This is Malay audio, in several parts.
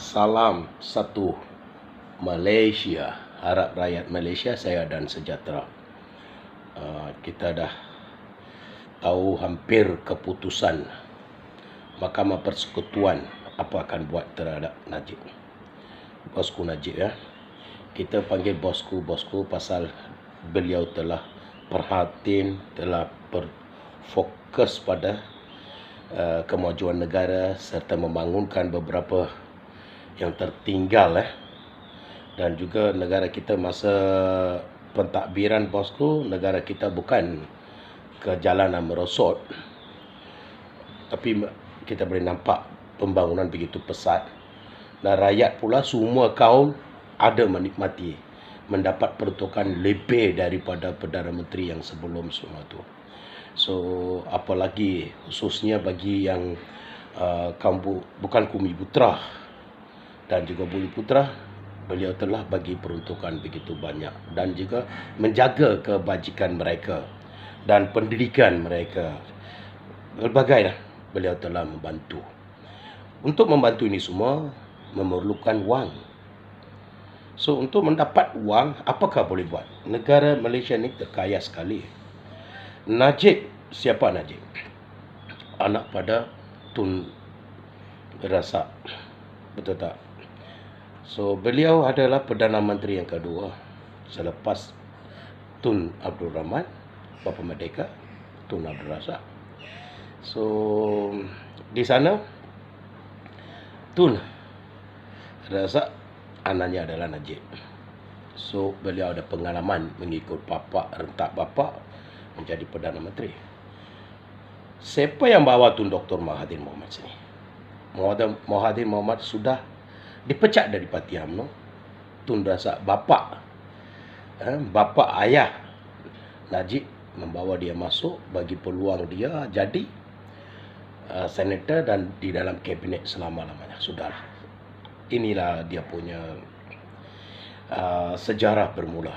Salam satu Malaysia. Harap rakyat Malaysia saya dan sejahtera. Kita dah tahu hampir keputusan Mahkamah Persekutuan apa akan buat terhadap Najib. Bosku Najib ya. Kita panggil bosku pasal beliau telah perhatian, telah berfokus pada kemajuan negara serta membangunkan beberapa yang tertinggal dan juga negara kita masa pentadbiran bosku, negara kita bukan ke jalanan merosot, tapi kita boleh nampak pembangunan begitu pesat dan rakyat pula semua kaum ada menikmati mendapat peruntukan lebih daripada Perdana Menteri yang sebelum semua tu. So apalagi khususnya bagi yang kaum bukan Bumi Putra dan juga Bumi Putra, beliau telah bagi peruntukan begitu banyak dan juga menjaga kebajikan mereka dan pendidikan mereka. Berbagai beliau telah membantu. Untuk membantu ini semua memerlukan wang. So untuk mendapat wang, apakah boleh buat? Negara Malaysia ni terkaya sekali. Najib, siapa Najib? Anak pada Tun Razak. Betul tak? So beliau adalah Perdana Menteri yang kedua selepas Tun Abdul Rahman, Bapa Merdeka, Tun Abdul Razak. So di sana Tun Razak anaknya adalah Najib. So beliau ada pengalaman mengikut rentak bapa menjadi Perdana Menteri. Siapa yang bawa Tun Dr. Mahathir Mohamad sini? Mahathir Mohamad sudah dipecat dari Parti UMNO. Tun Razak bapa ayah Najib membawa dia masuk, bagi peluang dia jadi senator dan di dalam kabinet selama-lamanya. Sudahlah. Inilah dia punya sejarah bermula.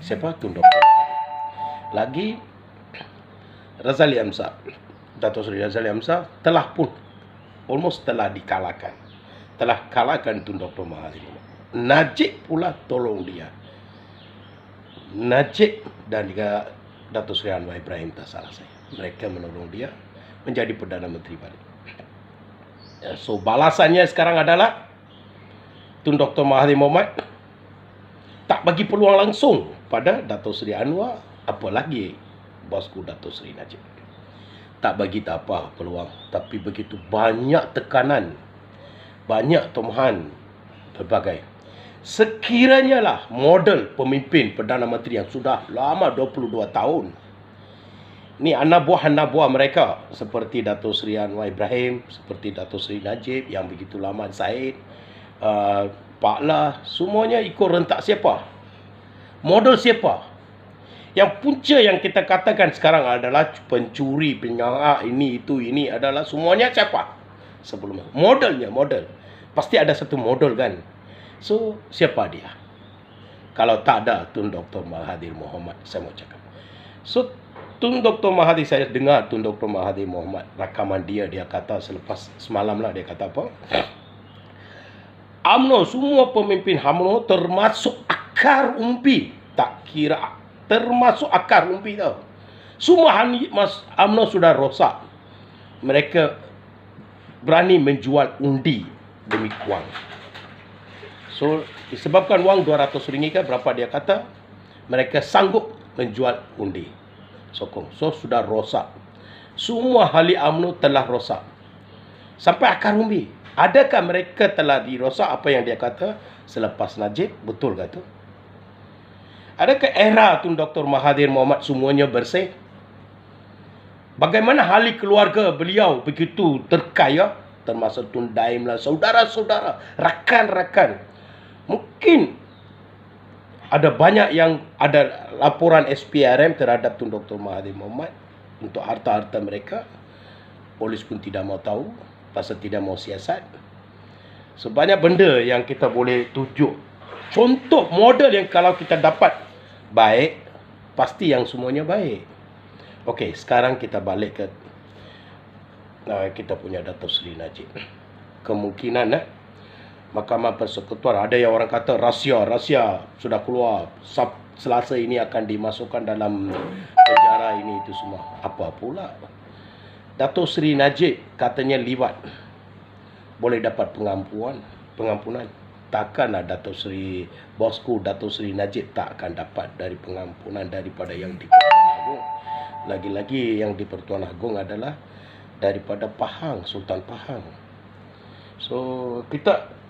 Siapa? Tun Dr. Lagi Razali Hamzah. Dato' Seri Razali Hamzah telah pun almost telah dikalahkan. Telah kalahkan Tun Dr. Mahathir. Najib pula tolong dia. Najib dan juga Dato' Seri Anwar Ibrahim tak salah saya. Mereka menolong dia menjadi Perdana Menteri balik. So balasannya sekarang adalah Tun Dr. Mahathir Mohamad tak bagi peluang langsung pada Dato' Seri Anwar, apalagi bosku Dato' Seri Najib. Tak bagi tak apa peluang, tapi begitu banyak tekanan, banyak tumahan berbagai. Sekiranya lah model pemimpin Perdana Menteri yang sudah lama 22 tahun. Ni anak buah mereka seperti Dato' Seri Anwar Ibrahim, seperti Dato' Seri Najib yang begitu lama, Said, Pak Lah, semuanya ikut rentak siapa? Model siapa? Yang punca yang kita katakan sekarang adalah pencuri, penyangak, ini adalah semuanya siapa? Sebelumnya model. Pasti ada satu model kan. So siapa dia? Kalau tak ada Tun Dr. Mahathir Mohamad, saya mau cakap. So Tun Dr. Mahathir, saya dengar Tun Dr. Mahathir Mohamad rakaman dia kata selepas semalam lah, dia kata apa? UMNO, semua pemimpin UMNO termasuk akar umpi, tak kira termasuk akar umpi tau. Semua UMNO sudah rosak. Mereka berani menjual undi demi wang. So disebabkan wang RM200 kan, berapa dia kata? Mereka sanggup menjual undi sokong. So sudah rosak. Semua ahli UMNO telah rosak sampai akar umbi. Adakah mereka telah dirosak apa yang dia kata selepas Najib? Betul ke tu? Adakah era Tun Dr. Mahathir Mohamad semuanya bersih? Bagaimana ahli keluarga beliau begitu terkaya, termasuk Tun Daim lah, saudara-saudara, rakan-rakan. Mungkin ada banyak yang ada laporan SPRM terhadap Tun Dr. Mahathir Mohamad untuk harta-harta mereka. Polis pun tidak mau tahu, pasal tidak mau siasat. Sebanyak benda yang kita boleh tunjuk. Contoh model yang kalau kita dapat baik, pasti yang semuanya baik. Okey, sekarang kita balik ke kita punya Dato' Seri Najib. Kemungkinan Mahkamah Persekutuan. Ada yang orang kata rahsia sudah keluar. Selasa ini akan dimasukkan dalam penjara ini itu semua. Apa pula? Dato' Seri Najib katanya liwat. Boleh dapat pengampunan. Takkanlah Dato' Seri bosku Dato' Seri Najib tak akan dapat dari pengampunan daripada yang di Pertuan Agong. Lagi-lagi yang di Pertuan Agong adalah daripada Pahang, Sultan Pahang. So,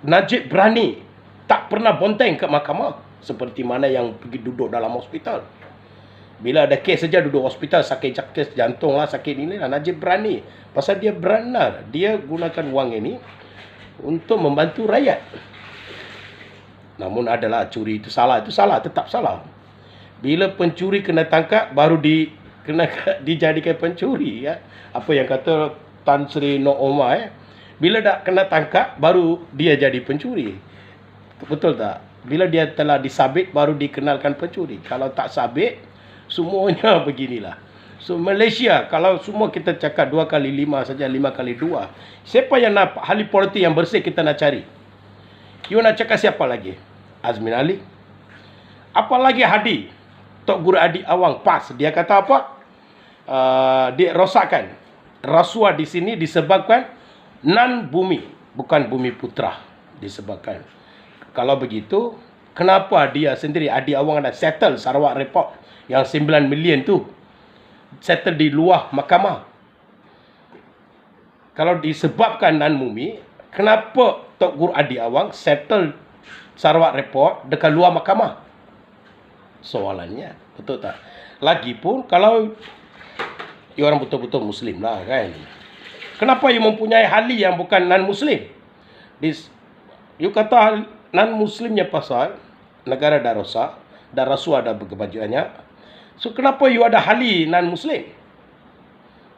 Najib berani, tak pernah bonteng ke mahkamah seperti mana yang pergi duduk dalam hospital. Bila ada kes saja duduk hospital, sakit jantung lah, sakit ini lah. Najib berani. Pasal dia beranar. Dia gunakan wang ini untuk membantu rakyat. Namun adalah curi itu salah, tetap salah. Bila pencuri kena tangkap, baru dijadikan pencuri. Ya. Apa yang kata Tan Sri Nok Omar, bila dah kena tangkap, baru dia jadi pencuri. Betul tak? Bila dia telah disabit, baru dikenalkan pencuri. Kalau tak sabit, semuanya beginilah. So, Malaysia, kalau semua kita cakap 2 kali 5 saja, 5 kali 2. Siapa yang nak ahli politik yang bersih kita nak cari? You nak cakap siapa lagi? Azmin Ali. Apa lagi Hadi? Tok Guru Hadi Awang PAS. Dia kata apa? Dia rosakkan. Rasuah di sini disebabkan nan bumi, bukan bumi putra disebabkan. Kalau begitu, kenapa dia sendiri Hadi Awang ada settle Sarawak Report yang 9 million tu? Settle di luar mahkamah. Kalau disebabkan nan bumi, kenapa Tok Guru Hadi Awang settle Sarawak Report dekat luar mahkamah? Soalannya, betul tak? Lagipun kalau you orang betul-betul Muslim lah kan, kenapa you mempunyai ahli yang bukan non-Muslim? You kata non-Muslimnya pasal negara dah rosak, dah rasuah dah berkebajuannya. So, kenapa you ada ahli non-Muslim?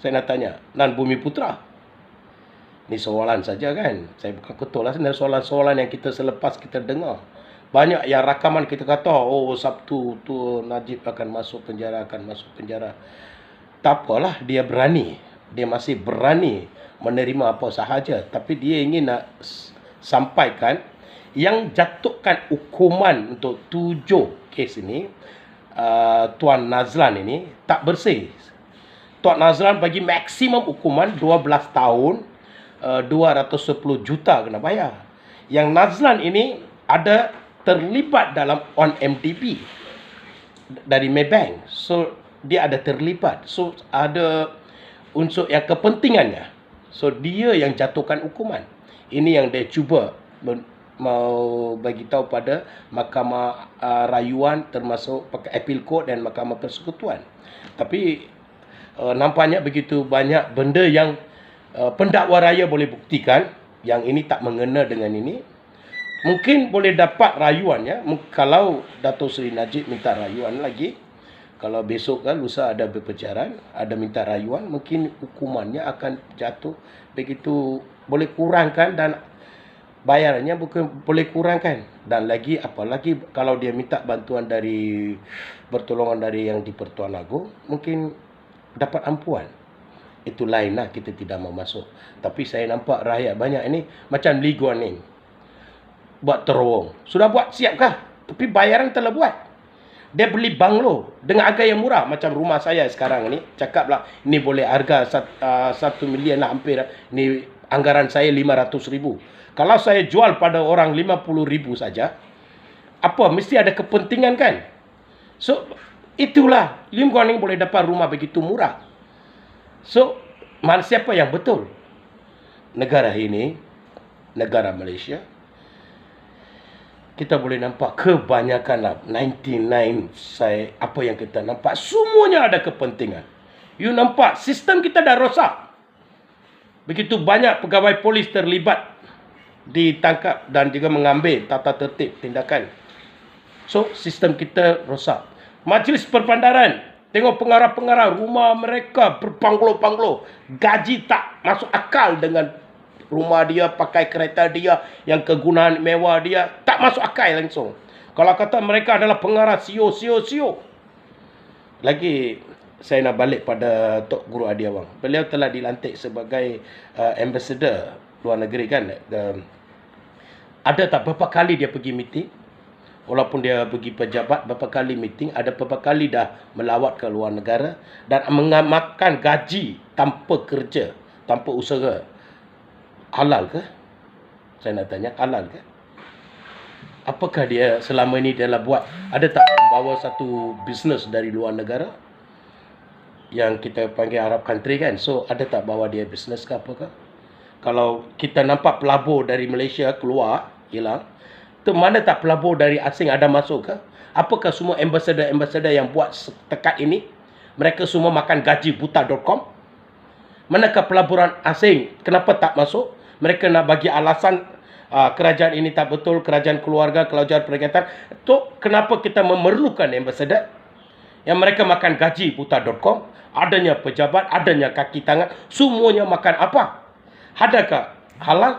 Saya nak tanya, non-Bumi Putra. Ini soalan saja kan. Saya bukan ketul lah. Ini soalan-soalan yang kita selepas kita dengar. Banyak yang rakaman kita kata, oh Sabtu tu Najib akan masuk penjara, Tak apalah, dia berani. Dia masih berani menerima apa sahaja. Tapi dia ingin nak sampaikan yang jatuhkan hukuman untuk 7 kes ini, Tuan Nazlan ini tak bersih. Tuan Nazlan bagi maksimum hukuman 12 tahun, 210 juta kena bayar. Yang Nazlan ini ada terlibat dalam OnMDB dari Maybank. So, dia ada terlibat. So, ada unsur yang kepentingannya. So, dia yang jatuhkan hukuman. Ini yang dia cuba mau bagi tahu pada Mahkamah Rayuan, termasuk Appeal Court dan Mahkamah Persekutuan. Tapi nampaknya begitu banyak benda yang pendakwa raya boleh buktikan, yang ini tak mengena dengan ini. Mungkin boleh dapat rayuan ya. Kalau Dato' Seri Najib minta rayuan lagi, kalau besok kan lusa ada berpecaran, ada minta rayuan, mungkin hukumannya akan jatuh begitu, boleh kurangkan dan bayarannya bukan boleh kurangkan. Dan lagi apalagi kalau dia minta bantuan dari pertolongan dari yang di Pertuan Agong, mungkin dapat ampuan. Itu lainlah, kita tidak mau masuk. Tapi saya nampak rakyat banyak ini macam Lee Guan Eng buat terowong. Sudah buat siapkah? Tapi bayaran telah buat. Dia beli banglo dengan harga yang murah. Macam rumah saya sekarang ni, cakaplah ini boleh harga 1 million lah hampir. Ini anggaran saya 500,000. Kalau saya jual pada orang 50,000 saja, apa? Mesti ada kepentingan kan? So, itulah Lim Guan Eng boleh dapat rumah begitu murah. So, siapa yang betul? Negara ini, negara Malaysia, kita boleh nampak kebanyakan 99 apa yang kita nampak, semuanya ada kepentingan. You nampak sistem kita dah rosak. Begitu banyak pegawai polis terlibat, ditangkap dan juga mengambil tata tertib tindakan. So, sistem kita rosak. Majlis Perbandaran, tengok pengarah-pengarah rumah mereka berpanglo-panglo. Gaji tak masuk akal dengan rumah dia, pakai kereta dia, yang kegunaan mewah dia, tak masuk akal langsung. Kalau kata mereka adalah pengarah sio. Lagi saya nak balik pada Tok Guru Hadi Awang. Beliau telah dilantik sebagai ambassador luar negeri kan, Ada tak berapa kali dia pergi meeting? Walaupun dia pergi pejabat, berapa kali meeting, ada berapa kali dah melawat ke luar negara dan mengamalkan gaji tanpa kerja, tanpa usaha. Halal ke? Saya nak tanya, halal ke? Apakah dia selama ini dia buat? Ada tak membawa satu bisnes dari luar negara? Yang kita panggil Arab country kan? So, ada tak bawa dia bisnes ke apakah? Kalau kita nampak pelabur dari Malaysia keluar, hilang, tu mana tak pelabur dari asing ada masuk ke? Apakah semua ambassador yang buat setakat ini, mereka semua makan gaji buta.com? Manakah pelaburan asing? Kenapa tak masuk? Mereka nak bagi alasan kerajaan ini tak betul, kerajaan keluarga, kerajaan perikatan. Tu kenapa kita memerlukan ambassador? Yang mereka makan gaji buta.com, adanya pejabat, adanya kaki tangan, semuanya makan apa? Adakah halal?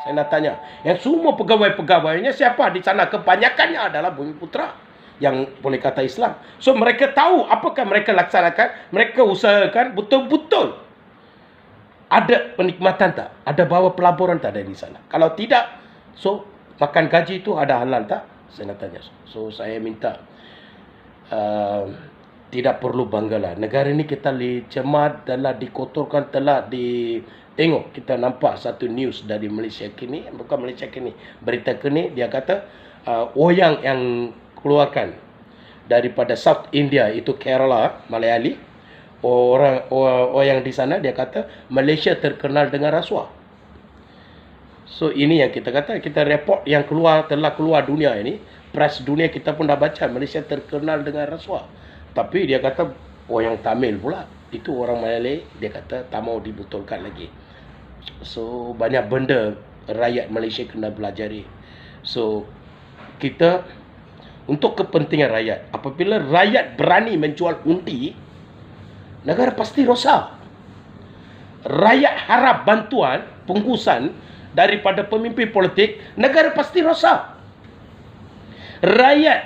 Saya nak tanya, yang semua pegawai-pegawainya siapa di sana? Kebanyakannya adalah Bumiputera yang boleh kata Islam. So mereka tahu apakah mereka laksanakan, mereka usahakan betul-betul ada penikmatan tak? Ada bawa pelaburan tak dari sana? Kalau tidak, so makan gaji itu ada halal tak? Saya nak tanya. So saya minta tidak perlu banggalah. Negara ini kita dicemat, telah dikotorkan, telah tengok, kita nampak satu news dari Malaysia kini, bukan Malaysia kini, berita kini, dia kata oyang yang keluarkan daripada South India, itu Kerala, Malayali, orang di sana, dia kata Malaysia terkenal dengan rasuah. So ini yang kita kata, kita report yang telah keluar dunia ini, press dunia kita pun dah baca, Malaysia terkenal dengan rasuah. Tapi dia kata orang Tamil pula, itu orang Malay, dia kata tak mau dibetulkan lagi. So banyak benda rakyat Malaysia kena belajari. So kita untuk kepentingan rakyat, apabila rakyat berani menjual undi, negara pasti rosak. Rakyat harap bantuan, penggusan daripada pemimpin politik, negara pasti rosak. Rakyat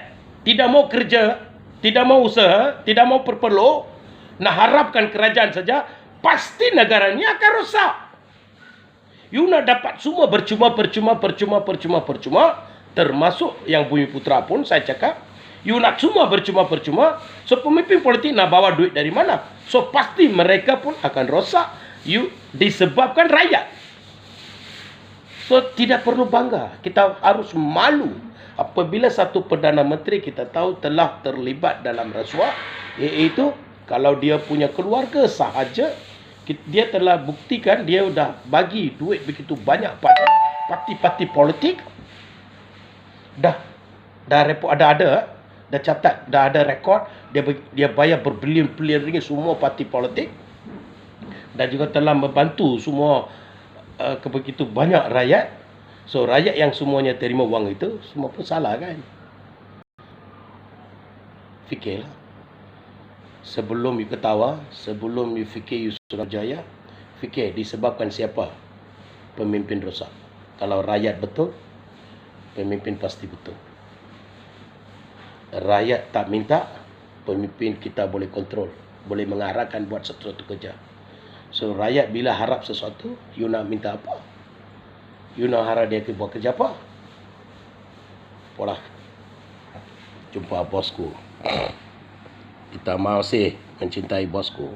tidak mau kerja, tidak mau usaha, tidak mau berpeluh, nak harapkan kerajaan saja, pasti negara ini akan rosak. You nak dapat semua percuma, termasuk yang Bumiputera pun saya cakap, you nak semua percuma. So pemimpin politik nak bawa duit dari mana? So pasti mereka pun akan rosak. You disebabkan rakyat. So tidak perlu bangga. Kita harus malu apabila satu Perdana Menteri kita tahu telah terlibat dalam rasuah, iaitu kalau dia punya keluarga sahaja, dia telah buktikan dia sudah bagi duit begitu banyak pada parti-parti politik. Dah report dah catat, dah ada rekod, dia bayar berbilion-bilion ringgit semua parti politik, dan juga telah membantu semua begitu banyak rakyat. So rakyat yang semuanya terima wang itu semua pun salah kan? Fikirlah. Sebelum you ketawa, sebelum you fikir you sudah jaya, fikir disebabkan siapa pemimpin rosak. Kalau rakyat betul, pemimpin pasti betul. Rakyat tak minta, pemimpin kita boleh kontrol, boleh mengarahkan buat sesuatu kerja. So rakyat bila harap sesuatu, you nak minta apa? You nak harap dia buat kerja apa? Polah. Jumpa bosku. Kita masih mencintai bosku.